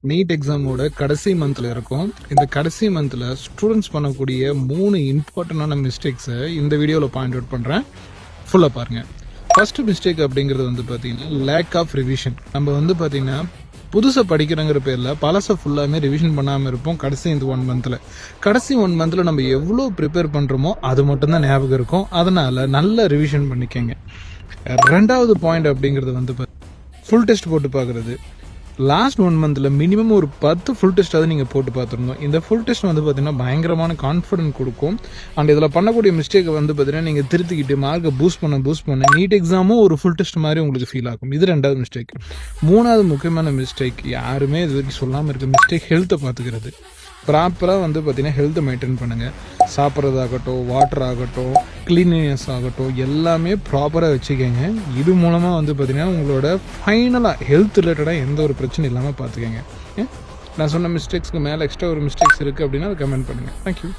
NEET எக்ஸாமோட கடைசி மந்தில் இருக்கும். இந்த கடைசி மந்தில் ஸ்டூடெண்ட்ஸ் பண்ணக்கூடிய 3 இம்பார்ட்டண்டான மிஸ்டேக்ஸை இந்த வீடியோவில் பாயிண்ட் அவுட் பண்ணுறேன். ஃபுல்லாக பாருங்கள். ஃபர்ஸ்ட் மிஸ்டேக் அப்படிங்கிறது வந்து பார்த்தீங்கன்னா லேக் ஆஃப் ரிவிஷன். நம்ம வந்து பார்த்தீங்கன்னா புதுசாக படிக்கிறங்கிற பேரில் பழசை ஃபுல்லாமே ரிவிஷன் பண்ணாமல் இருப்போம். கடைசி இந்த 1 மந்தில் கடைசி 1 மந்தில் நம்ம எவ்வளோ ப்ரிப்பேர் பண்ணுறோமோ அது மட்டும்தான் ஞாபகம் இருக்கும். அதனால் நல்லா ரிவிஷன் பண்ணிக்கங்க. ரெண்டாவது பாயிண்ட் அப்படிங்கிறது வந்து ஃபுல் டெஸ்ட் போட்டு பார்க்குறது. லாஸ்ட் 1 மந்தில் மினிமம் ஒரு 10 ஃபுல் டெஸ்ட்டாவது நீங்கள் போட்டு பார்த்துருந்தோம். இந்த ஃபுல் டெஸ்ட் வந்து பார்த்தீங்கன்னா பயங்கரமான கான்ஃபிடென்ட் கொடுக்கும். அண்ட் இதில் பண்ணக்கூடிய மிஸ்டேக்கை வந்து பார்த்தீங்கன்னா நீங்கள் திருத்திக்கிட்டு மார்க்கை பூஸ்ட் பண்ண நீட் எக்ஸாமும் ஒரு ஃபுல் டெஸ்ட் மாதிரி உங்களுக்கு ஃபீல் ஆகும். இது ரெண்டாவது மிஸ்டேக். மூணாவது முக்கியமான மிஸ்டேக், யாருமே இது வரைக்கும் சொல்லாமல் இருக்க மிஸ்டேக், ஹெல்த்தை பார்த்துக்கிறது. ப்ராப்பராக வந்து பார்த்தீங்கன்னா ஹெல்த்தை மெயின்டைன் பண்ணுங்கள். சாப்பிட்றதாகட்டும், வாட்டர் ஆகட்டும், க்ளீனினஸ் ஆகட்டும், எல்லாமே ப்ராப்பராக வச்சுக்கோங்க. இது மூலமாக வந்து பார்த்தீங்கன்னா உங்களோட ஃபைனலாக ஹெல்த் ரிலேட்டடாக எந்த ஒரு பிரச்சனையும் இல்லாமல் பார்த்துக்கோங்க. நான் சொன்ன மிஸ்டேக்ஸ்க்கு மேலே எக்ஸ்ட்ரா ஒரு மிஸ்டேக்ஸ் இருக்குது அப்படின்னா அதை கமெண்ட் பண்ணுங்கள். தேங்க்யூ.